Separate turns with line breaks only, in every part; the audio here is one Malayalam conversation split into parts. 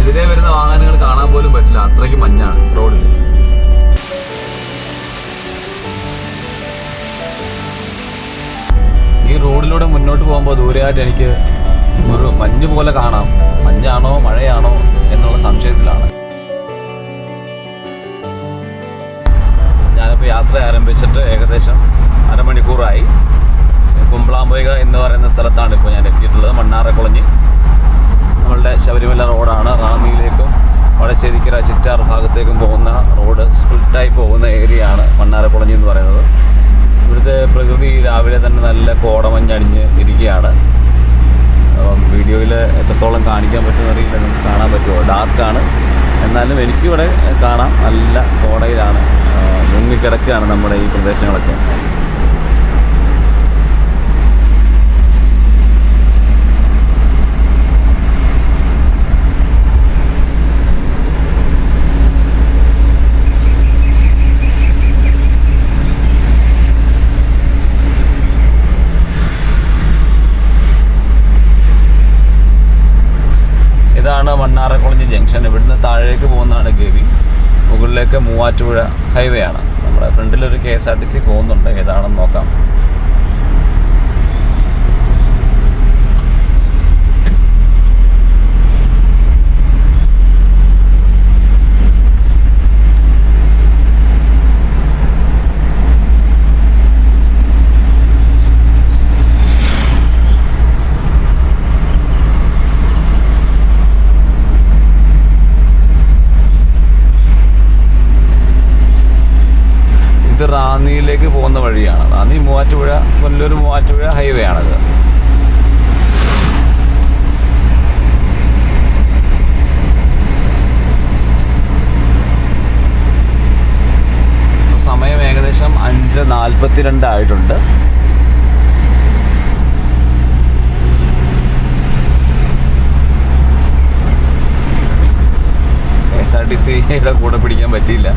എതിരെ വരുന്ന വാഹനങ്ങൾ കാണാൻ പോലും പറ്റില്ല, അത്രയ്ക്ക് മഞ്ഞാണ് റോഡിൽ. ഈ റോഡിലൂടെ മുന്നോട്ട് പോകുമ്പോൾ ദൂരെയായിട്ട് എനിക്ക് ഒരു മഞ്ഞ് പോലെ കാണാം. മഞ്ഞാണോ മഴയാണോ എന്നുള്ള സംശയത്തിലാണ്. ഞാനിപ്പോൾ യാത്ര ആരംഭിച്ചിട്ട് ഏകദേശം അരമണിക്കൂറായി. കുമ്പളാമ്പൊയ്ക എന്ന് പറയുന്ന സ്ഥലത്താണ് ഇപ്പോൾ ഞാൻ എത്തിയിട്ടുള്ളത്. മണ്ണാറക്കുളഞ്ഞി നമ്മളുടെ ശബരിമല റോഡാണ്. റാന്നിയിലേക്കും വടശ്ശേരിക്കര ചിറ്റാർ ഭാഗത്തേക്കും പോകുന്ന റോഡ് സ്പ്ലിറ്റായി പോകുന്ന ഏരിയയാണ് മണ്ണാറക്കുളഞ്ഞി എന്ന് പറയുന്നത്. ഇവിടുത്തെ പ്രകൃതി രാവിലെ തന്നെ നല്ല കോടമഞ്ഞണിഞ്ഞ് ഇരിക്കുകയാണ്. വീഡിയോയിൽ എത്രത്തോളം കാണിക്കാൻ പറ്റുമെന്ന് അറിയില്ല, നിങ്ങൾക്ക് കാണാൻ പറ്റുമോ? ഡാർക്കാണ്, എന്നാലും എനിക്കിവിടെ കാണാം. നല്ല കോടയിലാണ്, മുങ്ങിക്കിടക്കുകയാണ് നമ്മുടെ ഈ പ്രദേശങ്ങളൊക്കെ. ഇതാണ് മണ്ണാറക്കുളഞ്ഞി ജംഗ്ഷൻ. ഇവിടുന്ന് താഴേക്ക് പോകുന്നതാണ് ഗവി, മുകളിലേക്ക് മൂവാറ്റുപുഴ ഹൈവേ ആണ്. നമ്മുടെ ഫ്രണ്ടിലൊരു KSRTC പോകുന്നുണ്ട്, ഏതാണെന്ന് നോക്കാം. ഇത് റാന്നിയിലേക്ക് പോകുന്ന വഴിയാണ്. റാന്നി മൂവാറ്റുപുഴ, കൊല്ലൂർ മൂവാറ്റുപുഴ ഹൈവേ ആണത്. സമയം ഏകദേശം 5:42 ആയിട്ടുണ്ട്. KSRTCയുടെ കൂടെ പിടിക്കാൻ പറ്റിയില്ല.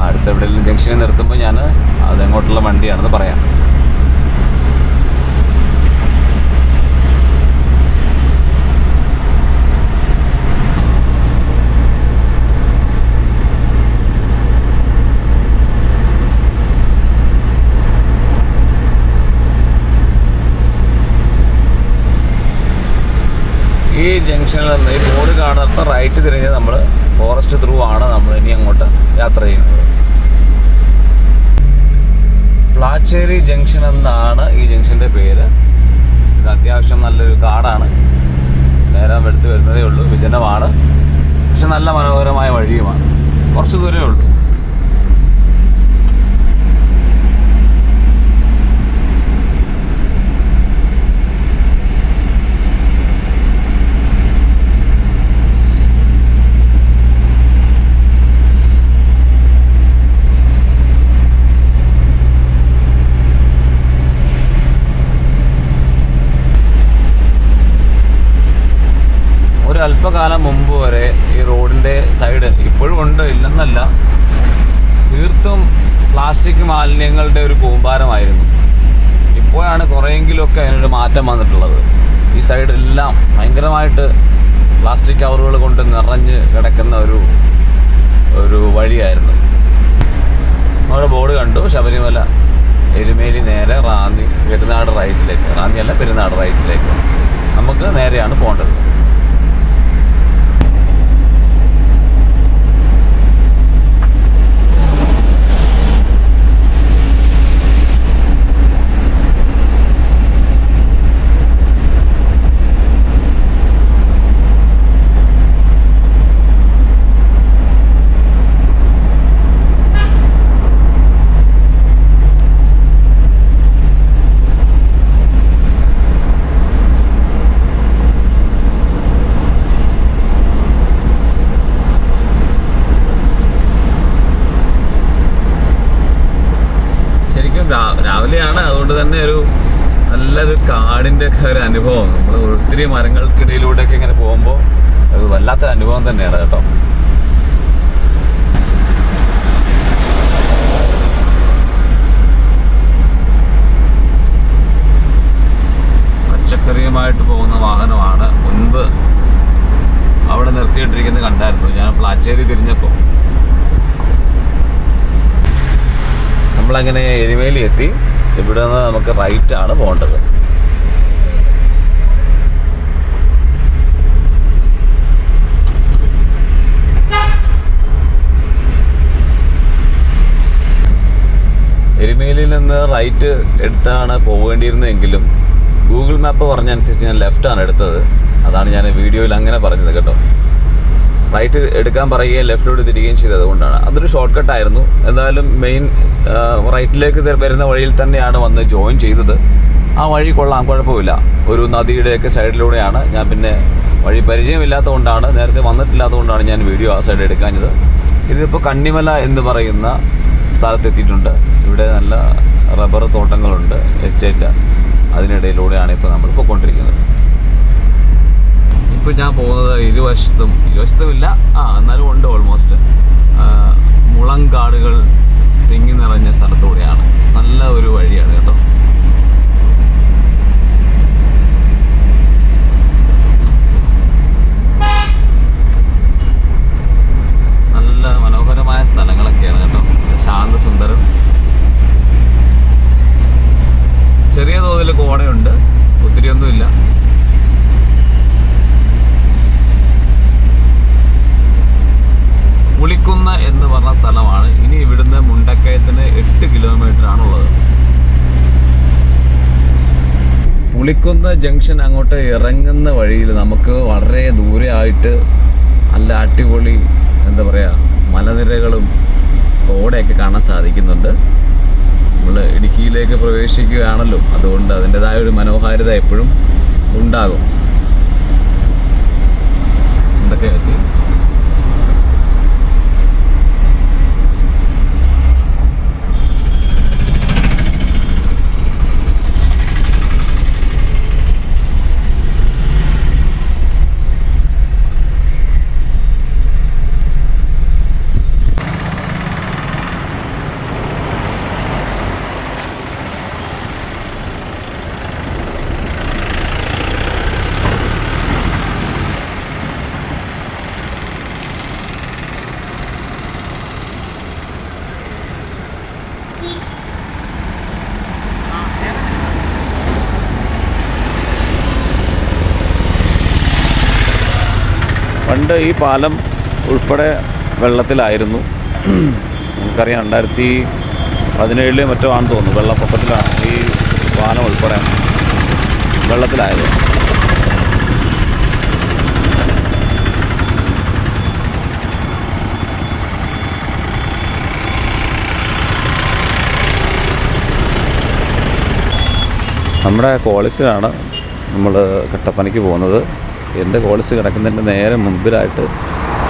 അടുത്ത എവിടെയെങ്കിലും ജംഗ്ഷനിൽ നിർത്തുമ്പോൾ ഞാൻ അതെങ്ങോട്ടുള്ള വണ്ടിയാണെന്ന് പറയാം. ഈ ജംഗ്ഷനിൽ നിന്ന് ഈ ബോർഡ് കാണുന്ന റൈറ്റ് തിരിഞ്ഞ് നമ്മൾ ഫോറസ്റ്റ് ത്രൂ ആണ് നമ്മൾ ഇനി അങ്ങോട്ട് യാത്ര ചെയ്യുന്നത്. പ്ലാച്ചേരി ജംഗ്ഷൻ എന്നാണ് ഈ ജംഗ്ഷൻ്റെ പേര്. ഇത് അത്യാവശ്യം നല്ലൊരു കാടാണ്. നേരം എടുത്ത് വരുന്നതേ ഉള്ളൂ, വിജനമാണ്, പക്ഷെ നല്ല മനോഹരമായ വഴിയുമാണ്. കുറച്ച് ദൂരമേ ഉള്ളൂ. അല്പകാലം മുമ്പ് വരെ ഈ റോഡിൻ്റെ സൈഡ്, ഇപ്പോഴും ഉണ്ട് ഇല്ലെന്നല്ല, തീർത്തും പ്ലാസ്റ്റിക് മാലിന്യങ്ങളുടെ ഒരു കൂമ്പാരമായിരുന്നു. ഇപ്പോഴാണ് കുറേയെങ്കിലുമൊക്കെ അതിനൊരു മാറ്റം വന്നിട്ടുള്ളത്. ഈ സൈഡെല്ലാം ഭയങ്കരമായിട്ട് പ്ലാസ്റ്റിക് കവറുകൾ കൊണ്ട് നിറഞ്ഞ് കിടക്കുന്ന ഒരു വഴിയായിരുന്നു. അവിടെ ബോർഡ് കണ്ടു, ശബരിമല എരുമേലി നേരെ റാന്നി പെരുന്നാട് റൈറ്റിലേക്ക്. റാന്നിയല്ല, പെരുന്നാട് റൈറ്റിലേക്ക്. നമുക്ക് നേരെയാണ് പോകേണ്ടത്. രാവിലെയാണ്, അതുകൊണ്ട് തന്നെ ഒരു നല്ലൊരു കാടിൻ്റെ ഒക്കെ ഒരു അനുഭവം. നമ്മൾ ഒത്തിരി മരങ്ങൾക്കിടയിലൂടെയൊക്കെ ഇങ്ങനെ പോകുമ്പോൾ അത് വല്ലാത്തൊരു അനുഭവം തന്നെയാണ് കേട്ടോ. പച്ചക്കറിയുമായിട്ട് പോകുന്ന വാഹനമാണ്. മുൻപ് അവിടെ നിർത്തിയിട്ട് ഓടിക്കുന്നത് കണ്ടായിരുന്നു ഞാൻ പ്ലാച്ചേരി തിരിഞ്ഞപ്പോൾ. നമ്മളങ്ങനെ എരുമേലി എത്തി. ഇവിടെ നിന്ന് നമുക്ക് റൈറ്റാണ് പോകേണ്ടത്. എരുമേലിയിൽ നിന്ന് റൈറ്റ് എടുത്താണ് പോകേണ്ടിയിരുന്നതെങ്കിലും ഗൂഗിൾ മാപ്പ് പറഞ്ഞനുസരിച്ച് ഞാൻ ലെഫ്റ്റാണ് എടുത്തത്. അതാണ് ഞാൻ വീഡിയോയിൽ അങ്ങനെ പറഞ്ഞത് കേട്ടോ. റൈറ്റ് എടുക്കാൻ പറയുകയും ലെഫ്റ്റിലോട്ട് തിരികുകയും ചെയ്തത് കൊണ്ടാണ്. അതൊരു ഷോർട്ട് കട്ടായിരുന്നു. എന്തായാലും മെയിൻ റൈറ്റിലേക്ക് വരുന്ന വഴിയിൽ തന്നെയാണ് വന്ന് ജോയിൻ ചെയ്തത്. ആ വഴി കൊള്ളാം, കുഴപ്പമില്ല. ഒരു നദിയുടെയൊക്കെ സൈഡിലൂടെയാണ്. ഞാൻ പിന്നെ വഴി പരിചയമില്ലാത്തതുകൊണ്ടാണ്, നേരത്തെ വന്നിട്ടില്ലാത്തതുകൊണ്ടാണ് ഞാൻ വീഡിയോ ആ സൈഡ് എടുക്കാഞ്ഞത്. ഇതിപ്പോൾ കണ്ണിമല എന്ന് പറയുന്ന സ്ഥലത്തെത്തിയിട്ടുണ്ട്. ഇവിടെ നല്ല റബ്ബർ തോട്ടങ്ങളുണ്ട്, എസ്റ്റേറ്റ്. അതിനിടയിലൂടെയാണ് ഇപ്പോൾ നമ്മൾ പോയിക്കൊണ്ടിരിക്കുന്നത്. ഇപ്പോൾ ഞാൻ പോകുന്നത് ഇരുവശത്തുമില്ല, എന്നാലും ഉണ്ട് ഓൾമോസ്റ്റ് മുളങ്കാടുകൾ തിങ്ങി നിറഞ്ഞ സ്ഥലത്തൂടെയാണ്. നല്ല ഒരു വഴിയാണ് കേട്ടോ. നല്ല മനോഹരമായ സ്ഥലങ്ങളൊക്കെയാണ് കേട്ടോ. ശാന്തസുന്ദരം. ചെറിയ തോതിൽ കോടയുണ്ട്, ഒത്തിരിയൊന്നുമില്ല. പുളിക്കുന്ന് എന്ന് പറഞ്ഞ സ്ഥലമാണ്. ഇനി ഇവിടുന്ന് മുണ്ടക്കയത്തിന് 8 കിലോമീറ്ററാണുള്ളത്. പുളിക്കുന്ന് ജംഗ്ഷൻ അങ്ങോട്ട് ഇറങ്ങുന്ന വഴിയിൽ നമുക്ക് വളരെ ദൂരെ ആയിട്ട് നല്ല അടിപൊളി എന്താ പറയുക മലനിരകളും കോടയൊക്കെ കാണാൻ സാധിക്കുന്നുണ്ട്. നമ്മൾ ഇടുക്കിയിലേക്ക് പ്രവേശിക്കുകയാണല്ലോ, അതുകൊണ്ട് അതിൻ്റെതായ ഒരു മനോഹാരിത എപ്പോഴും ഉണ്ടാകും. എന്തൊക്കെ എത്തി പണ്ട് ഈ പാലം ഉൾപ്പെടെ വെള്ളത്തിലായിരുന്നു. നമുക്കറിയാം 2017 മറ്റോ ആണെന്ന് തോന്നുന്നു, വെള്ളപ്പൊക്കത്തിലാണ് ഈ പാലം ഉൾപ്പെടെ വെള്ളത്തിലായത്. നമ്മുടെ കോളേജിലാണ് നമ്മൾ കട്ടപ്പനയ്ക്ക് പോകുന്നത്. എൻ്റെ കോളേജ് കിടക്കുന്നതിൻ്റെ നേരെ മുമ്പിലായിട്ട്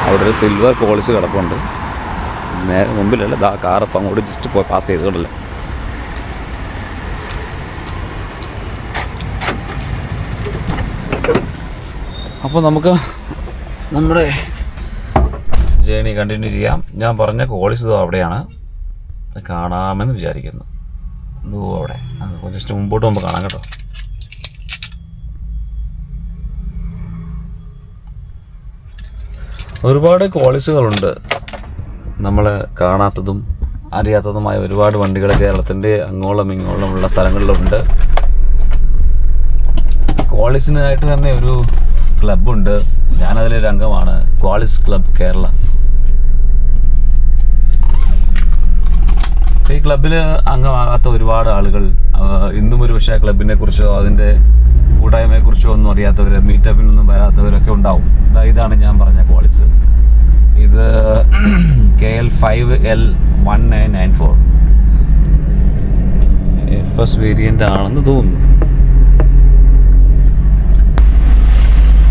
അവിടെ ഒരു സിൽവർ കോളേജ് കിടപ്പുണ്ട്. നേരെ മുമ്പിലല്ല, കാറപ്പം അങ്ങോട്ട് ജസ്റ്റ് പോയി പാസ് ചെയ്തുകൊണ്ടല്ലേ. അപ്പോൾ നമുക്ക് നമ്മുടെ ജേണി കണ്ടിന്യൂ ചെയ്യാം. ഞാൻ പറഞ്ഞ കോളേജ് അവിടെയാണ്, കാണാമെന്ന് വിചാരിക്കുന്നു. അവിടെ ജസ്റ്റ് മുമ്പോട്ട് പോകുമ്പോൾ കാണാം കേട്ടോ. ഒരുപാട് കോളേജുകളുണ്ട്, നമ്മൾ കാണാത്തതും അറിയാത്തതുമായ ഒരുപാട് വണ്ടികൾ കേരളത്തിൻ്റെ അങ്ങോളം ഇങ്ങോളമുള്ള സ്ഥലങ്ങളിലുണ്ട്. കോളേജിനായിട്ട് തന്നെ ഒരു ക്ലബ്ബുണ്ട്, ഞാനതിലൊരു അംഗമാണ്, കോളേജ് ക്ലബ് കേരള. ഈ ക്ലബിൽ അംഗമാകാത്ത ഒരുപാട് ആളുകൾ ഇന്നും ഒരു പക്ഷേ ക്ലബിനെ കുറിച്ചോ അതിൻ്റെ കൂട്ടായ്മയെക്കുറിച്ചോ ഒന്നും അറിയാത്തവർ, മീറ്റപ്പിനൊന്നും വരാത്തവരൊക്കെ ഉണ്ടാവും. ഇതാണ് ഞാൻ പറഞ്ഞ കോളേജ്. ഇത് KL5L1994 FS വേരിയൻ്റ് ആണെന്ന് തോന്നുന്നു.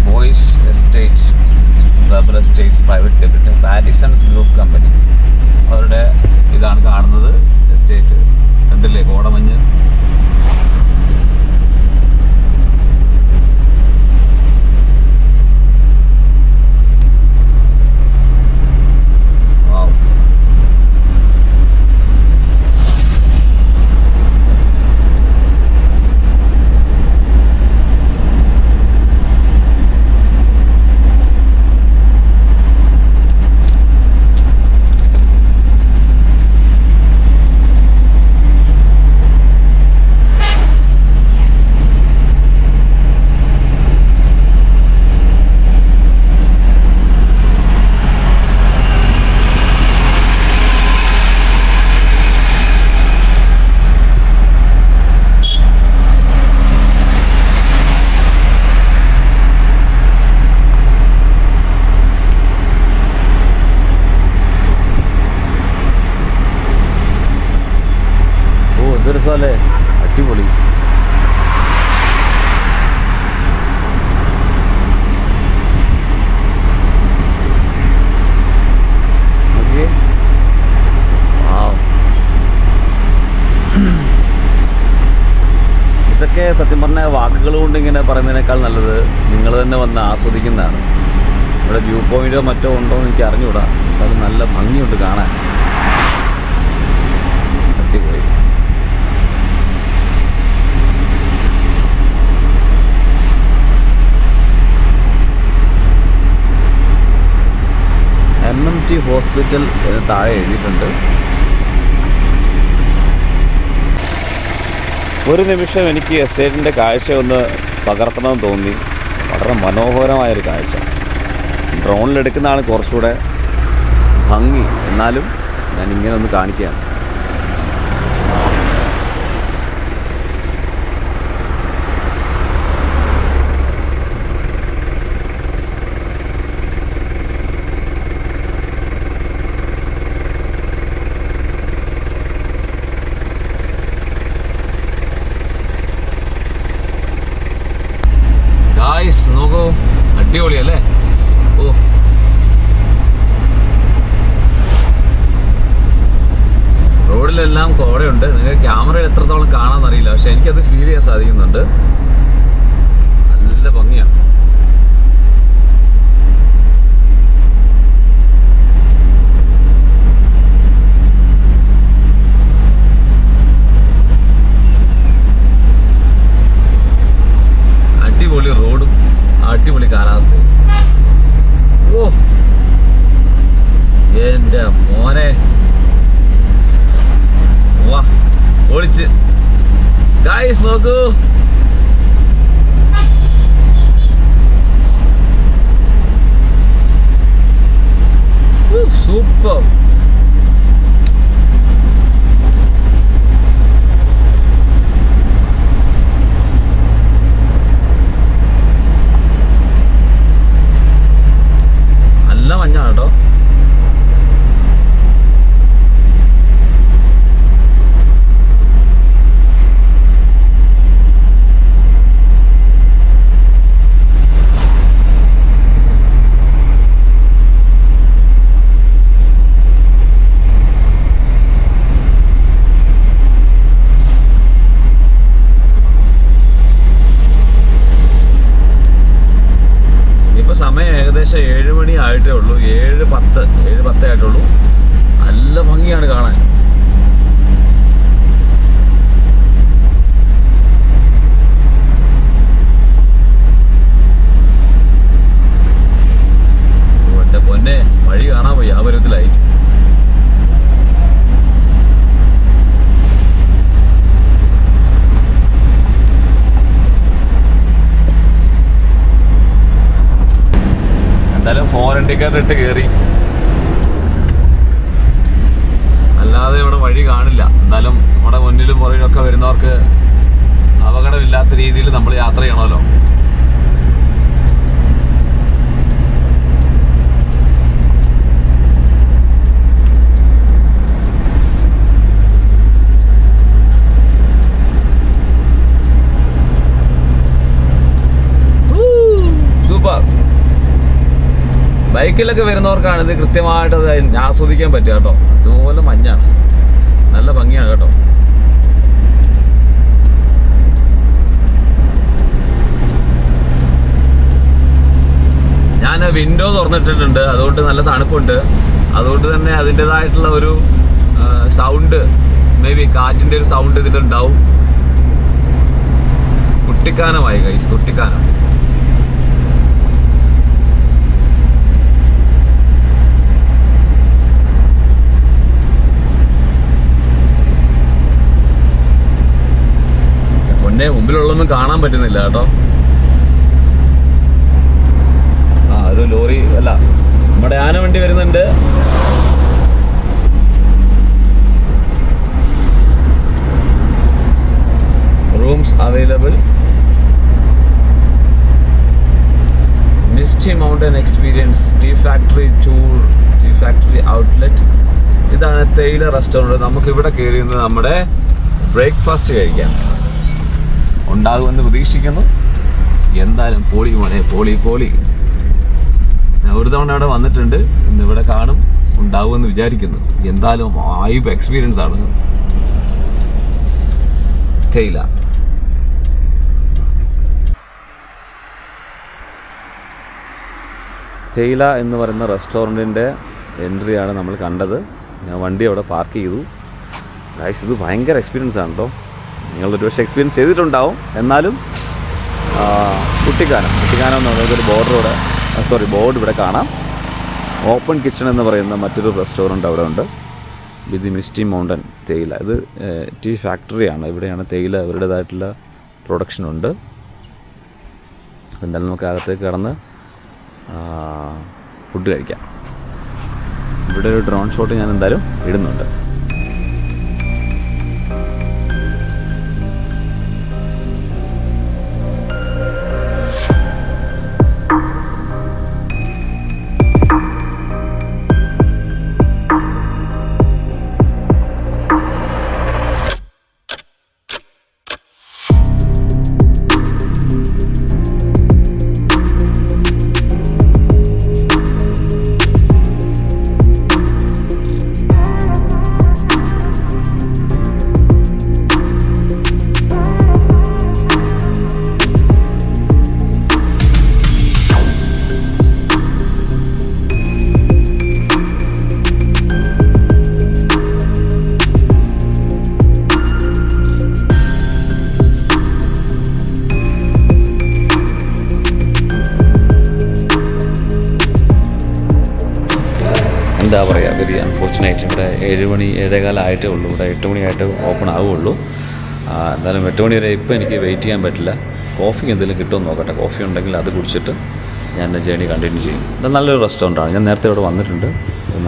Boys estate rubber estates private limited, Parisons group company. അവരുടെ ഇതാണ് കാണുന്നത്, എസ്റ്റേറ്റ്. കണ്ടില്ലേ കോടമഞ്ഞ്. രസമല്ലേ, അടിപൊളി. ഇതൊക്കെ സത്യം പറഞ്ഞാൽ വാക്കുകൾ കൊണ്ട് ഇങ്ങനെ പറയുന്നതിനേക്കാൾ നല്ലത് നിങ്ങൾ തന്നെ വന്ന് ആസ്വദിക്കുന്നതാണ്. ഇവിടെ വ്യൂ പോയിന്റോ മറ്റോ ഉണ്ടോ എന്ന് എനിക്ക് അറിഞ്ഞുകൂടാ. അത് നല്ല ഭംഗിയുണ്ട് കാണാൻ. അടിപൊളി. MMT ഹോസ്പിറ്റൽ താഴെ എഴുതിയിട്ടുണ്ട്. ഒരു നിമിഷം എനിക്ക് എസ്റ്റേറ്റിൻ്റെ കാഴ്ച ഒന്ന് പകർത്തണമെന്ന് തോന്നി. വളരെ മനോഹരമായൊരു കാഴ്ച. ഡ്രോണിലെടുക്കുന്നതാണ് കുറച്ചുകൂടെ ഭംഗി. എന്നാലും ഞാൻ ഇങ്ങനെ ഒന്ന് കാണിക്കുകയാണ്. നോക്കൂ, അടിപൊളിയല്ലേ? ഓ, റോഡിലെല്ലാം കോടയുണ്ട്. നിങ്ങൾക്ക് ക്യാമറയിൽ എത്രത്തോളം കാണാമെന്നറിയില്ല, പക്ഷെ എനിക്കത് ഫീൽ ചെയ്യാൻ സാധിക്കുന്നുണ്ട്. നല്ല ഭംഗിയാണ്. അടിപൊളി റോഡും അടിപൊളി കാലാവസ്ഥയും. ഓ എൻ്റെ മോനെ, വാ ഓടിച്ച്. ഗായ്സ് നോക്കൂ, സൂപ്പർ. നല്ല മഞ്ഞാണ് കേട്ടോ. സമയം ഏകദേശം 7 മണി ആയിട്ടേ ഉള്ളൂ. 7:10 ആയിട്ടുള്ളൂ. നല്ല ഭംഗിയാണ് കാണാൻ. എൻ്റെ പൊന്നെ, വഴി കാണാൻ പോയി ആ പരുവത്തിലായി. എന്തായാലും ഫോർ ഇൻഡിക്കേറ്റർ ഇട്ട് കയറി, അല്ലാതെ ഇവിടെ വഴി കാണില്ല. എന്തായാലും നമ്മുടെ മുന്നിലും പുറകിലൊക്കെ വരുന്നവർക്ക് അപകടമില്ലാത്ത രീതിയിൽ നമ്മൾ യാത്ര ചെയ്യണമല്ലോ. സൂപ്പർ. ബൈക്കിലൊക്കെ വരുന്നവർക്കാണ് ഇത് കൃത്യമായിട്ട് അത് ആസ്വദിക്കാൻ പറ്റുക കേട്ടോ. അതുപോലെ മഞ്ഞാണ്, നല്ല ഭംഗിയാണ് കേട്ടോ. ഞാൻ വിൻഡോ തുറന്നിട്ടിട്ടുണ്ട്, അതുകൊണ്ട് നല്ല തണുപ്പുണ്ട്. അതുകൊണ്ട് തന്നെ അതിൻ്റെതായിട്ടുള്ള ഒരു സൗണ്ട്, മേ ബി കാറ്റിൻ്റെ ഒരു സൗണ്ട് ഇതിലുണ്ടാവും. കുട്ടിക്കാനമായി ഗൈസ്, കുട്ടിക്കാനം. മുമ്പിലുള്ളൊന്നും കാണാൻ പറ്റുന്നില്ല കേട്ടോ. ഒരു ലോറി അല്ല, നമ്മുടെ ആന വണ്ടി വരുന്നുണ്ട്. Rooms available. Misty mountain experience, tea factory tour, tea factory outlet. ഇതാണ് തേയില റെസ്റ്റോറൻറ്റ്. നമുക്കിവിടെ കയറിയുന്നത് നമ്മുടെ ബ്രേക്ക്ഫാസ്റ്റ് കഴിക്കാം. ഉണ്ടാകുമെന്ന് പ്രതീക്ഷിക്കുന്നു. എന്തായാലും പോളി മോനെ, പോളി. ഞാൻ ഒരു തവണ അവിടെ വന്നിട്ടുണ്ട്, ഇന്നിവിടെ കാണും, ഉണ്ടാവുമെന്ന് വിചാരിക്കുന്നു. എന്തായാലും വൈബ് എക്സ്പീരിയൻസ് ആണ്. തേയില എന്ന് പറയുന്ന റെസ്റ്റോറൻറ്റിൻ്റെ എൻട്രിയാണ് നമ്മൾ കണ്ടത്. ഞാൻ വണ്ടി അവിടെ പാർക്ക് ചെയ്തു. ഗൈസ്, ഇത് ഭയങ്കര എക്സ്പീരിയൻസ് ആണ് കേട്ടോ. നിങ്ങളൊരു പക്ഷേ എക്സ്പീരിയൻസ് ചെയ്തിട്ടുണ്ടാവും. എന്നാലും കുട്ടിക്കാനം എന്ന് പറയുന്നൊരു ബോർഡ് ഇവിടെ കാണാം. ഓപ്പൺ കിച്ചൺ എന്ന് പറയുന്ന മറ്റൊരു റെസ്റ്റോറൻറ്റ് അവിടെ ഉണ്ട്. വിത്ത് മിസ്റ്റി മൗണ്ടൻ തേയില. ഇത് ടീ ഫാക്ടറിയാണ്. ഇവിടെയാണ് തേയില ഇവരുടേതായിട്ടുള്ള പ്രൊഡക്ഷനുണ്ട്. എന്തായാലും നമുക്ക് അകത്തേക്ക് കടന്ന് ഫുഡ് കഴിക്കാം. ഇവിടെ ഒരു ഡ്രോൺ ഷോട്ട് ഞാൻ എന്തായാലും ഇടുന്നുണ്ട്. എന്താ പറയുക, വെരി അൺഫോർച്ചുനേറ്റ്. ഇവിടെ 7 മണി 7:15 ആയിട്ടേ ഉള്ളൂ. ഇവിടെ 8 മണിയായിട്ട് ഓപ്പൺ ആവുകയുള്ളൂ. എന്തായാലും 8 മണി വരെ ഇപ്പോൾ എനിക്ക് വെയിറ്റ് ചെയ്യാൻ പറ്റില്ല. കോഫി എന്തെങ്കിലും കിട്ടുമെന്ന് നോക്കട്ടെ. കോഫി ഉണ്ടെങ്കിൽ അത് കുടിച്ചിട്ട് ഞാൻ എൻ്റെ ജേണി കണ്ടിന്യൂ ചെയ്യും. ഇത് നല്ലൊരു റെസ്റ്റോറൻറ്റാണ്. ഞാൻ നേരത്തെ ഇവിടെ വന്നിട്ടുണ്ട്.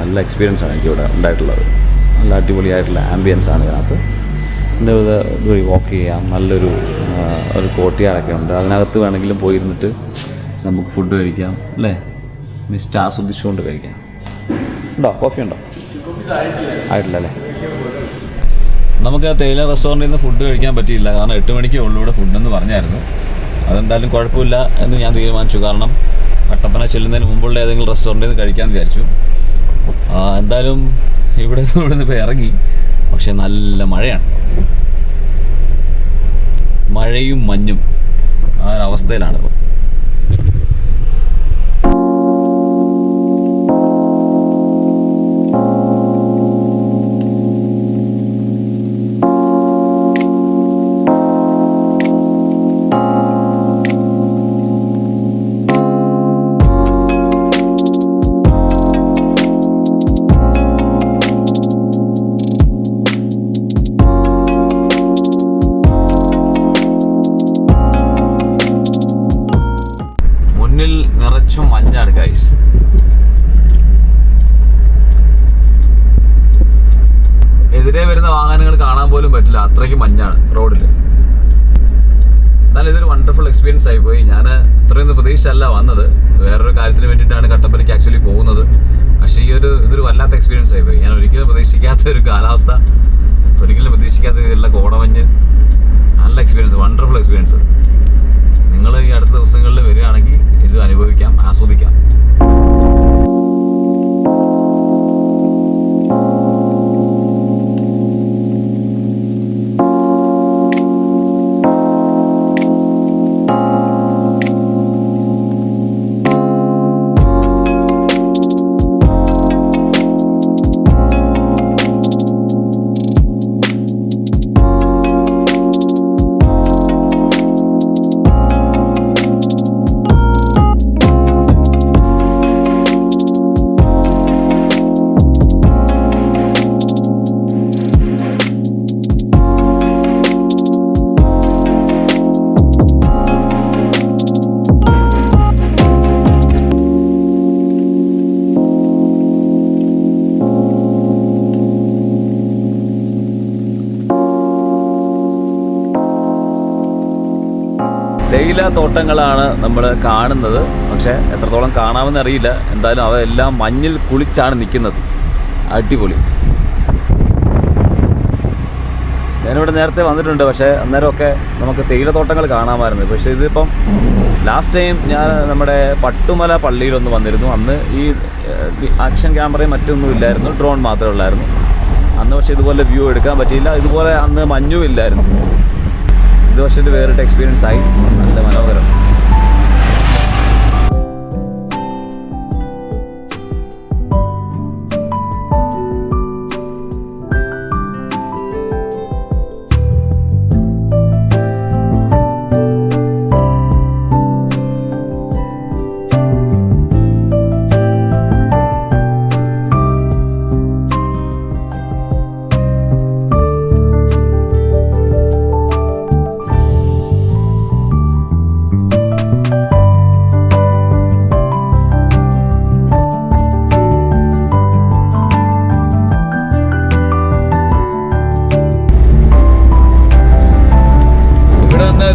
നല്ല എക്സ്പീരിയൻസ് ആണ് എനിക്കിവിടെ ഉണ്ടായിട്ടുള്ളത്. നല്ല അടിപൊളിയായിട്ടുള്ള ആംബിയൻസ് ആണ് ഇതിനകത്ത്. ഇതിൻ്റെ ഇത് വാക്ക് ചെയ്യാം. നല്ലൊരു കോർട്ട്യാർഡൊക്കെ ഉണ്ട്. അതിനകത്ത് വേണമെങ്കിലും പോയിരുന്നിട്ട് നമുക്ക് ഫുഡ് കഴിക്കാം അല്ലേ, മിസ്റ്റ് ആസ്വദിച്ചുകൊണ്ട് കഴിക്കാം. ഉണ്ടോ? കോഫി ഉണ്ടോ? ആയിട്ടില്ല അല്ലേ? നമുക്ക് ആ തേയില റെസ്റ്റോറൻറ്റിൽ നിന്ന് ഫുഡ് കഴിക്കാൻ പറ്റിയില്ല. കാരണം 8 മണിക്കേ ഉള്ളൂ ഇവിടെ ഫുഡെന്ന് പറഞ്ഞായിരുന്നു. അതെന്തായാലും കുഴപ്പമില്ല എന്ന് ഞാൻ തീരുമാനിച്ചു. കാരണം കട്ടപ്പന ചെല്ലുന്നതിന് മുമ്പുള്ള ഏതെങ്കിലും റെസ്റ്റോറൻറ്റിൽ നിന്ന് കഴിക്കാമെന്ന് വിചാരിച്ചു. എന്തായാലും ഇവിടെ നിന്ന് ഇപ്പോൾ ഇറങ്ങി. പക്ഷേ നല്ല മഴയാണ്. മഴയും മഞ്ഞും ആ ഒരവസ്ഥയിലാണ് ഇപ്പോൾ. നിറച്ചും മഞ്ഞാണ് ഗൈസ്. എതിരെ വരുന്ന വാഹനങ്ങൾ കാണാൻ പോലും പറ്റില്ല, അത്രയ്ക്ക് മഞ്ഞാണ് റോഡിൽ. എന്നാലും ഇതൊരു വണ്ടർഫുൾ എക്സ്പീരിയൻസ് ആയിപ്പോയി. ഞാൻ ഇത്രയൊന്നും പ്രതീക്ഷിച്ചല്ല വന്നത്. വേറൊരു കാര്യത്തിന് വേണ്ടിയിട്ടാണ് കട്ടപ്പനയ്ക്ക് ആക്ച്വലി പോകുന്നത്. പക്ഷേ ഇതൊരു വല്ലാത്ത എക്സ്പീരിയൻസ് ആയിപ്പോയി. ഞാൻ ഒരിക്കലും പ്രതീക്ഷിക്കാത്ത ഒരു കാലാവസ്ഥ, ഒരിക്കലും പ്രതീക്ഷിക്കാത്ത രീതിയിലുള്ള കോടമഞ്ഞ്. നല്ല എക്സ്പീരിയൻസ്, വണ്ടർഫുൾ എക്സ്പീരിയൻസ്. നിങ്ങൾ ഈ അടുത്ത ദിവസങ്ങളിൽ വരികയാണെങ്കിൽ ഇത് അനുഭവിക്കാം, ആസ്വദിക്കാം. തേയില തോട്ടങ്ങളാണ് നമ്മൾ കാണുന്നത്. പക്ഷേ എത്രത്തോളം കാണാമെന്ന് അറിയില്ല. എന്തായാലും അവയെല്ലാം മഞ്ഞിൽ കുളിച്ചാണ് നിൽക്കുന്നത്. അടിപൊളി. ഞാനിവിടെ നേരത്തെ വന്നിട്ടുണ്ട്, പക്ഷേ അന്നേരമൊക്കെ നമുക്ക് തേയിലത്തോട്ടങ്ങൾ കാണാമായിരുന്നു. പക്ഷേ ഇതിപ്പം ലാസ്റ്റ് ടൈം ഞാൻ നമ്മുടെ പട്ടുമല പള്ളിയിലൊന്ന് വന്നിരുന്നു. അന്ന് ഈ ആക്ഷൻ ക്യാമറയും മറ്റൊന്നും ഇല്ലായിരുന്നു, ഡ്രോൺ മാത്രമേ ഉള്ളായിരുന്നു അന്ന്. പക്ഷേ ഇതുപോലെ വ്യൂ എടുക്കാൻ പറ്റിയില്ല. ഇതുപോലെ അന്ന് മഞ്ഞും ഇല്ലായിരുന്നു. ഇത് പക്ഷേ ഇത് വേറിട്ട എക്സ്പീരിയൻസ് ആയി, നല്ല മനോഹരം.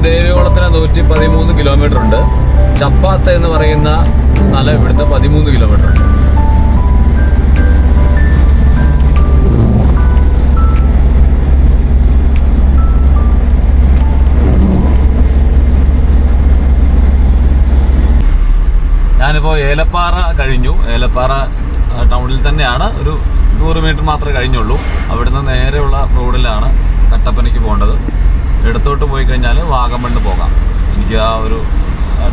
ദേവികുളത്തിന് 113 കിലോമീറ്റർ ഉണ്ട്. ചപ്പാത്ത എന്ന് പറയുന്ന സ്ഥലം ഇവിടുന്ന് 13 കിലോമീറ്റർ ഉണ്ട്. ഞാനിപ്പോൾ ഏലപ്പാറ കഴിഞ്ഞു. ഏലപ്പാറ ടൗണിൽ തന്നെയാണ്, ഒരു 100 മീറ്റർ മാത്രമേ കഴിഞ്ഞുള്ളൂ. അവിടുന്ന് നേരെയുള്ള റോഡിലാണ് കട്ടപ്പനയ്ക്ക് പോകേണ്ടത്. ഇടത്തോട്ട് പോയി കഴിഞ്ഞാൽ വാഗമണ്ണ് പോകാം. എനിക്ക് ആ ഒരു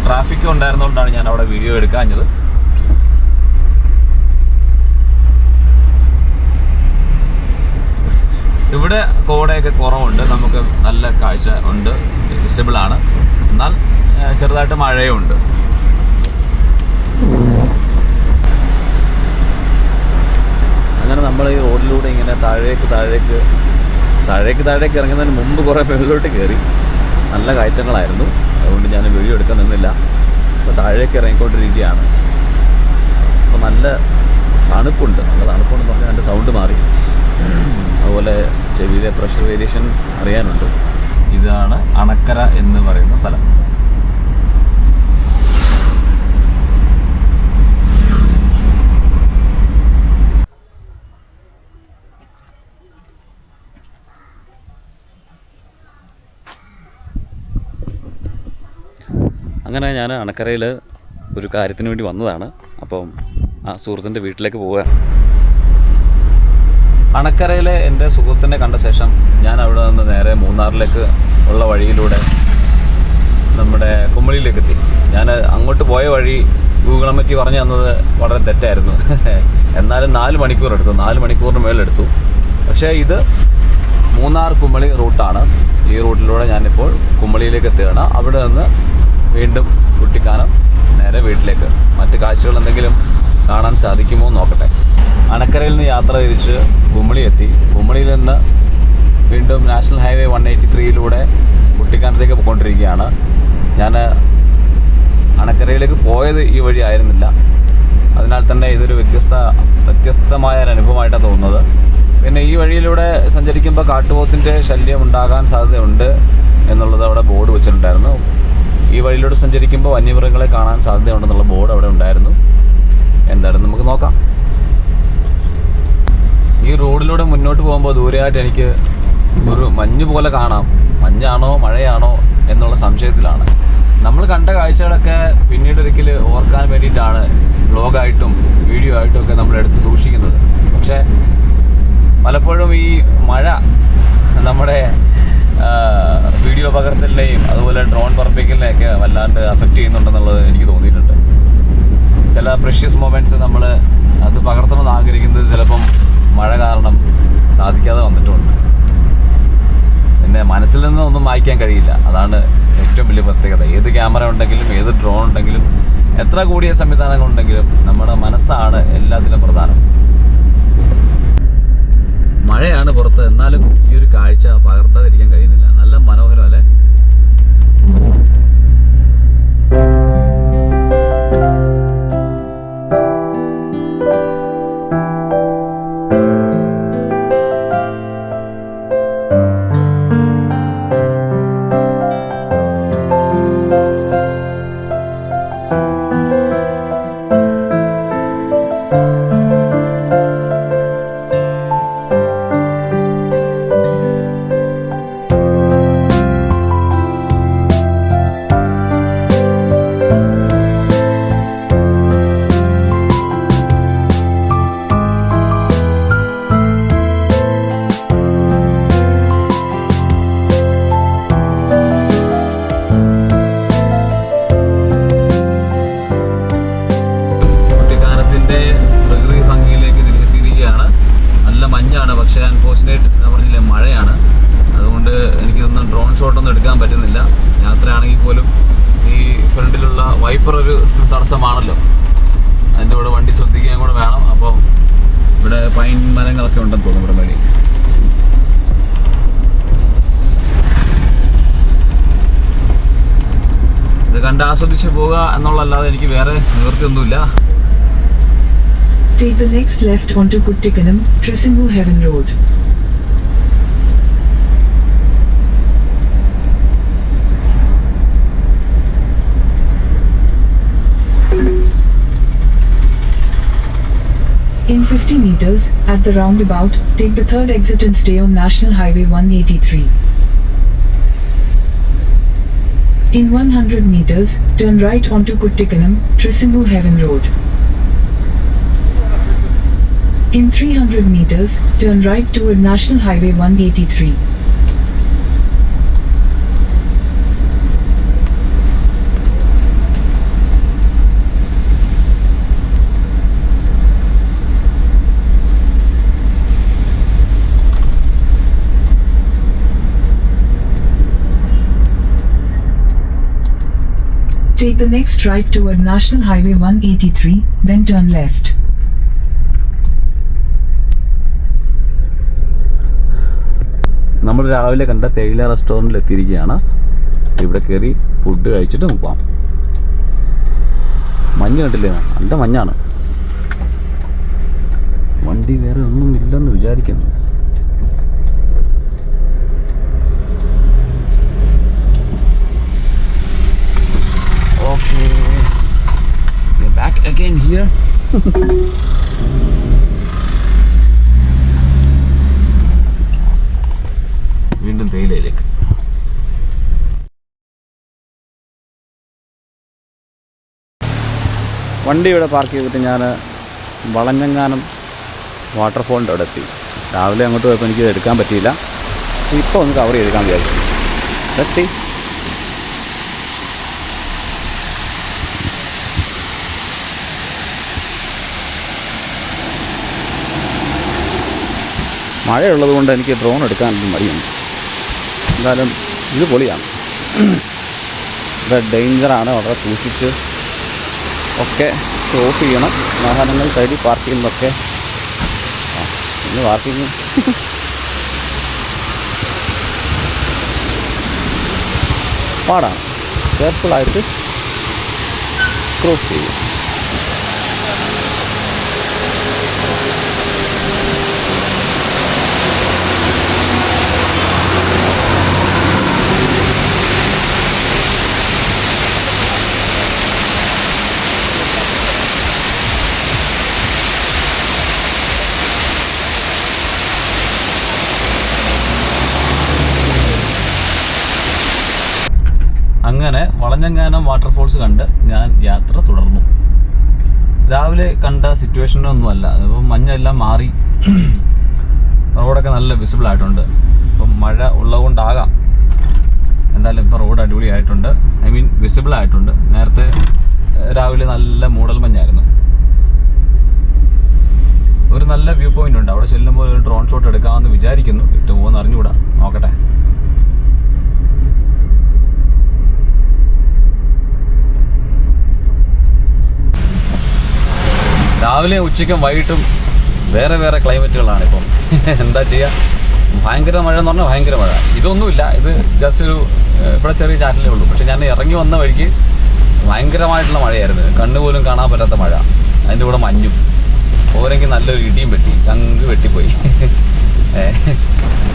ട്രാഫിക് ഉണ്ടായിരുന്നുകൊണ്ടാണ് ഞാൻ അവിടെ വീഡിയോ എടുക്കാഞ്ഞത്. ഇവിടെ കോടയൊക്കെ കുറവുണ്ട്, നമുക്ക് നല്ല കാഴ്ച ഉണ്ട്, വിസിബിളാണ്. എന്നാൽ ചെറുതായിട്ട് മഴയുണ്ട്. അങ്ങനെ നമ്മൾ ഈ റോഡിലൂടെ ഇങ്ങനെ താഴേക്ക് ഇറങ്ങുന്നതിന് മുമ്പ് കുറേ മുകളിലോട്ട് കയറി. നല്ല കയറ്റങ്ങളായിരുന്നു, അതുകൊണ്ട് ഞാൻ വീഡിയോ എടുക്കാൻ നിന്നില്ല. അപ്പോൾ താഴേക്ക് ഇറങ്ങിക്കൊണ്ടിരിക്കുകയാണ്. അപ്പോൾ നല്ല തണുപ്പുണ്ടെന്ന് പറഞ്ഞാൽ എൻ്റെ സൗണ്ട് മാറി. അതുപോലെ ചെവിയിലെ പ്രഷർ വേരിയേഷൻ അറിയാനുണ്ട്. ഇതാണ് അണക്കര എന്ന് പറയുന്ന സ്ഥലം. അങ്ങനെ ഞാൻ അണക്കരയിൽ ഒരു കാര്യത്തിന് വേണ്ടി വന്നതാണ്. അപ്പം ആ സുഹൃത്തിൻ്റെ വീട്ടിലേക്ക് പോവുകയാണ്. അണക്കരയിലെ എൻ്റെ സുഹൃത്തിനെ കണ്ട ശേഷം ഞാൻ അവിടെ നിന്ന് നേരെ മൂന്നാറിലേക്ക് ഉള്ള വഴിയിലൂടെ നമ്മുടെ കുമളിയിലേക്ക് എത്തി. ഞാൻ അങ്ങോട്ട് പോയ വഴി ഗൂഗിൾ മാപ്പ് പറഞ്ഞു തന്നത് വളരെ തെറ്റായിരുന്നു. എന്നാലും 4 മണിക്കൂർ എടുത്തു, 4 മണിക്കൂറിന് മേലെടുത്തു. പക്ഷേ ഇത് മൂന്നാർ കുമളി റൂട്ടാണ്. ഈ റൂട്ടിലൂടെ ഞാനിപ്പോൾ കുമളിയിലേക്ക് എത്തുകയാണ്. അവിടെ നിന്ന് വീണ്ടും കുട്ടിക്കാനം നേരെ വീട്ടിലേക്ക്. മറ്റ് കാഴ്ചകൾ എന്തെങ്കിലും കാണാൻ സാധിക്കുമോ നോക്കട്ടെ. അണക്കരയിൽ നിന്ന് യാത്ര തിരിച്ച് കുമളി എത്തി. കുമളിയിൽ നിന്ന് വീണ്ടും നാഷണൽ ഹൈവേ 183 കുട്ടിക്കാനത്തേക്ക് പോയിക്കൊണ്ടിരിക്കുകയാണ്. ഞാൻ അണക്കരയിലേക്ക് പോയത് ഈ വഴി ആയിരുന്നില്ല. അതിനാൽ തന്നെ ഇതൊരു വ്യത്യസ്തമായ ഒരു അനുഭവമായിട്ടാണ് തോന്നുന്നത്. പിന്നെ ഈ വഴിയിലൂടെ സഞ്ചരിക്കുമ്പോൾ കാട്ടുപോത്തിൻ്റെ ശല്യം ഉണ്ടാകാൻ സാധ്യതയുണ്ട് എന്നുള്ളത് അവിടെ ബോർഡ് വെച്ചിട്ടുണ്ടായിരുന്നു. ഈ വഴിയിലൂടെ സഞ്ചരിക്കുമ്പോൾ വന്യമൃഗങ്ങളെ കാണാൻ സാധ്യതയുണ്ടെന്നുള്ള ബോർഡ് അവിടെ ഉണ്ടായിരുന്നു. എന്തായാലും നമുക്ക് നോക്കാം. ഈ റോഡിലൂടെ മുന്നോട്ട് പോകുമ്പോൾ ദൂരെയായിട്ട് എനിക്ക് ഒരു മഞ്ഞ് പോലെ കാണാം. മഞ്ഞാണോ മഴയാണോ എന്നുള്ള സംശയത്തിലാണ്. നമ്മൾ കണ്ട കാഴ്ചകളൊക്കെ പിന്നീട് ഒരിക്കൽ ഓർക്കാൻ വേണ്ടിയിട്ടാണ് വ്ളോഗായിട്ടും വീഡിയോ ആയിട്ടും ഒക്കെ നമ്മൾ എടുത്ത് സൂക്ഷിക്കുന്നത്. പക്ഷേ പലപ്പോഴും ഈ മഴ നമ്മുടെ വീഡിയോ പകർത്തലിനെയും അതുപോലെ ഡ്രോൺ പറപ്പിക്കലിനെയൊക്കെ വല്ലാണ്ട് അഫക്റ്റ് ചെയ്യുന്നുണ്ടെന്നുള്ളത് എനിക്ക് തോന്നിയിട്ടുണ്ട്. ചില പ്രഷ്യസ് മൊമെൻറ്റ്സ് നമ്മൾ അത് പകർത്തണമെന്ന് ആഗ്രഹിക്കുന്നത് ചിലപ്പം മഴ കാരണം സാധിക്കാതെ വന്നിട്ടുണ്ട്. പിന്നെ മനസ്സിൽ നിന്ന് ഒന്നും വായിക്കാൻ കഴിയില്ല. അതാണ് ഏറ്റവും വലിയ പ്രത്യേകത. ഏത് ക്യാമറ ഉണ്ടെങ്കിലും ഏത് ഡ്രോൺ ഉണ്ടെങ്കിലും എത്ര കൂടിയ സംവിധാനങ്ങളുണ്ടെങ്കിലും നമ്മുടെ മനസ്സാണ് എല്ലാത്തിലും പ്രധാനം. മഴയാണ് പുറത്ത്, എന്നാലും ഈ ഒരു കാഴ്ച പകർത്താതിരിക്കാൻ കഴിയുന്നില്ല. നല്ല മനോഹരം അല്ലേ? ഷോട്ടൊന്നും എടുക്കാൻ പറ്റുന്നില്ല. യാത്രയാണെങ്കിൽ പോലും ഈ ഫ്രണ്ടിലുള്ള വൈപ്പർ ഒരു തടസ്സമാണല്ലോ. അതിൻ്റെ കൂടെ വണ്ടി ശ്രദ്ധിക്കാൻ കൂടെ വേണം. അപ്പോൾ ഇവിടെ പൈൻ മരങ്ങളൊക്കെ ഉണ്ടെന്ന് തോന്നുന്നു ഇവിടെ വഴി. ഇത് കണ്ട് ആസ്വദിച്ച് പോവുക എന്നുള്ളതല്ലാതെ എനിക്ക് വേറെ നിവൃത്തിയൊന്നുമില്ല.
Take the next left onto Kuttikkanam, Trissimbu Heaven Road. In 50 meters, at the roundabout, take the third exit and stay on National Highway 183. In 100 meters, turn right onto Kuttikkanam, Trissimbu Heaven Road. In 300 meters, turn right toward National Highway 183. Take the next right toward National Highway 183, then turn left.
നമ്മൾ രാവിലെ കണ്ട തേയില റെസ്റ്റോറൻറ്റിൽ എത്തിയിരിക്കുകയാണ്. ഇവിടെ കയറി ഫുഡ് കഴിച്ചിട്ട് പോകാം. മഞ്ഞ് കണ്ടില്ലേ? നല്ല മഞ്ഞാണ്. വണ്ടി വേറെ ഒന്നും ഇല്ലെന്ന് വിചാരിക്കുന്നു. Okay, we're back again here. വീണ്ടും തേയിലയിലേക്ക്. വണ്ടി ഇവിടെ പാർക്ക് ചെയ്തിട്ട് ഞാൻ വളഞ്ഞെങ്ങാനം വാട്ടർഫോളിൻ്റെ അവിടെ എത്തി. രാവിലെ അങ്ങോട്ട് പോയപ്പോൾ എനിക്ക് എടുക്കാൻ പറ്റിയില്ല. ഇപ്പോൾ ഒന്ന് കവർ ചെയ്തെടുക്കാൻ വിചാരിച്ചു. Let's see. മഴയുള്ളത് കൊണ്ട് എനിക്ക് ഡ്രോൺ എടുക്കാനൊന്നും മടിയുണ്ട്. എന്തായാലും ഇത് പൊളിയാണ്. ഇവിടെ ഡേഞ്ചറാണ്. വളരെ സൂക്ഷിച്ച് ഒക്കെ ക്രോസ് ചെയ്യണം. വാഹനങ്ങൾ സൈഡിൽ പാർക്ക് ചെയ്യുന്നതൊക്കെ ഇന്ന് പാർക്കിങ് പാടാണ്. കെയർഫുള്ളായിട്ട് ക്രോസ് ചെയ്യും. അങ്ങനെ വളഞ്ഞെങ്ങാനം വാട്ടർഫോൾസ് കണ്ട് ഞാൻ യാത്ര തുടർന്നു. രാവിലെ കണ്ട സിറ്റുവേഷനൊന്നുമല്ല. ഇപ്പം മഞ്ഞെല്ലാം മാറി, റോഡൊക്കെ നല്ല വിസിബിൾ ആയിട്ടുണ്ട്. ഇപ്പം മഴ ഉള്ളതുകൊണ്ടാകാം. എന്തായാലും ഇപ്പോൾ റോഡ് അടിപൊളിയായിട്ടുണ്ട്. ഐ മീൻ വിസിബിൾ ആയിട്ടുണ്ട്. നേരത്തെ രാവിലെ നല്ല മൂടൽ മഞ്ഞായിരുന്നു. ഒരു നല്ല വ്യൂ പോയിന്റ് ഉണ്ട്. അവിടെ ചെല്ലുമ്പോൾ ഒരു ഡ്രോൺ ഷോട്ട് എടുക്കാമെന്ന് വിചാരിക്കുന്നു. കിട്ടുമോയെന്ന് അറിഞ്ഞുകൂടാ, നോക്കട്ടെ. രാവിലെ ഉച്ചയ്ക്കും വൈകിട്ടും വേറെ വേറെ ക്ലൈമറ്റുകളാണ് ഇപ്പം. എന്താ ചെയ്യുക? ഭയങ്കര മഴ എന്ന് പറഞ്ഞാൽ ഭയങ്കര മഴ. ഇതൊന്നുമില്ല, ഇത് ജസ്റ്റ് ഒരു ഇവിടെ ചെറിയ ചാറ്റലേ ഉള്ളൂ. പക്ഷെ ഞാൻ ഇറങ്ങി വന്ന വഴിക്ക് ഭയങ്കരമായിട്ടുള്ള മഴയായിരുന്നു. കണ്ണുപോലും കാണാൻ പറ്റാത്ത മഴ. അതിൻ്റെ കൂടെ മഞ്ഞും ഓരെങ്കിൽ നല്ലൊരു ഇടിയും വെട്ടി, ചങ്ക് വെട്ടിപ്പോയി.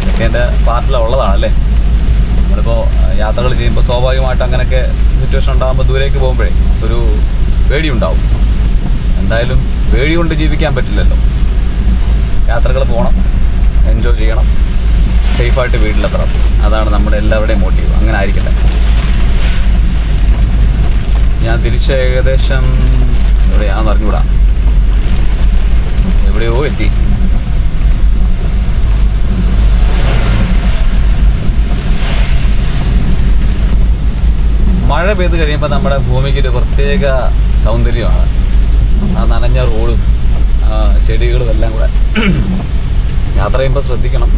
ഇതൊക്കെ എൻ്റെ പാർട്ടിലുള്ളതാണല്ലേ. നമ്മളിപ്പോൾ യാത്രകൾ ചെയ്യുമ്പോൾ സ്വാഭാവികമായിട്ട് അങ്ങനെയൊക്കെ സിറ്റുവേഷൻ ഉണ്ടാകുമ്പോൾ ദൂരേക്ക് പോകുമ്പോഴേ ഒരു പേടിയുണ്ടാവും. എന്തായാലും പേടി കൊണ്ട് ജീവിക്കാൻ പറ്റില്ലല്ലോ. യാത്രകൾ പോകണം, എൻജോയ് ചെയ്യണം, സേഫായിട്ട് വീട്ടിലെത്തണം. അതാണ് നമ്മുടെ എല്ലാവരുടെയും മോട്ടീവ്. അങ്ങനെ ആയിരിക്കട്ടെ. ഞാൻ തിരിച്ച് ഏകദേശം എവിടെയാണെന്ന് അറിഞ്ഞുകൂടാ, എവിടെയോ എത്തി. മഴ പെയ്ത് കഴിയുമ്പോൾ നമ്മുടെ ഭൂമിക്കൊരു പ്രത്യേക സൗന്ദര്യമാണ്. ആ നനഞ്ഞ റോഡും ചെടികളും എല്ലാം കൂടെ. യാത്ര ചെയ്യുമ്പോൾ ശ്രദ്ധിക്കണം.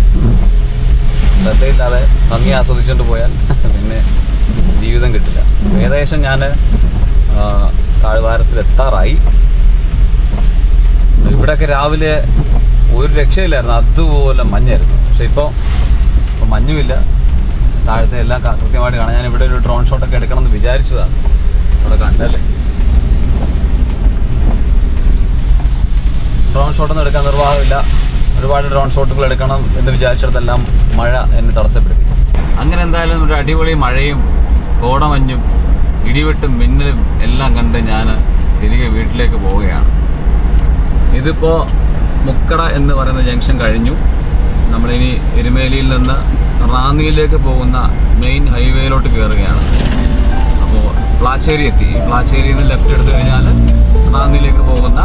ശ്രദ്ധയില്ലാതെ ഭംഗി ആസ്വദിച്ചുകൊണ്ട് പോയാൽ പിന്നെ ജീവിതം കിട്ടില്ല. ഏകദേശം ഞാൻ താഴ്വാരത്തിലെത്താറായി. ഇവിടെയൊക്കെ രാവിലെ ഒരു രക്ഷയില്ലായിരുന്നു, അതുപോലെ മഞ്ഞായിരുന്നു. പക്ഷെ ഇപ്പോൾ മഞ്ഞുമില്ല, താഴത്തെ എല്ലാം കൃത്യമായിട്ട് കാണാം. ഞാൻ ഇവിടെ ഒരു ഡ്രോൺ ഷോട്ടൊക്കെ എടുക്കണമെന്ന് വിചാരിച്ചതാണ്. അവിടെ കണ്ടല്ലേ, ഡ്രോൺ ഷോട്ടൊന്നും എടുക്കാൻ നിർവാഹമില്ല. ഒരുപാട് ഡ്രോൺ ഷോട്ടുകൾ എടുക്കണം എന്ന് വിചാരിച്ചിടത്തെല്ലാം മഴ എന്നെ തടസ്സപ്പെടുത്തി. അങ്ങനെ എന്തായാലും ഒരു അടിപൊളി മഴയും കോടമഞ്ഞും ഇടിവെട്ടും മിന്നലും എല്ലാം കണ്ട് ഞാൻ തിരികെ വീട്ടിലേക്ക് പോവുകയാണ്. ഇതിപ്പോൾ മുക്കട എന്ന് പറയുന്ന ജംഗ്ഷൻ കഴിഞ്ഞു. നമ്മളിനി എരുമേലിയിൽ നിന്ന് റാന്നിയിലേക്ക് പോകുന്ന മെയിൻ ഹൈവേയിലോട്ട് കയറുകയാണ്. അപ്പോൾ പ്ലാച്ചേരി എത്തി. ഈ പ്ലാച്ചേരിയിൽ നിന്ന് ലെഫ്റ്റ് എടുത്തു കഴിഞ്ഞാൽ റാന്നിയിലേക്ക് പോകുന്ന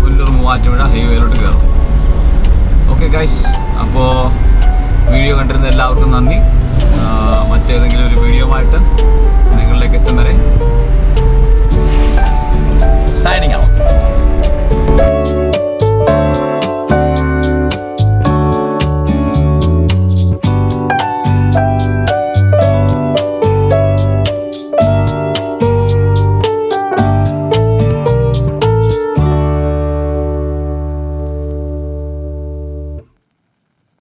പുല്ലൂർ മൂവാറ്റുപുഴ ഹൈവേയിലോട്ട് കയറും. ഓക്കെ ഗൈസ്, അപ്പോൾ വീഡിയോ കണ്ടിരുന്ന എല്ലാവർക്കും നന്ദി. മറ്റേതെങ്കിലും ഒരു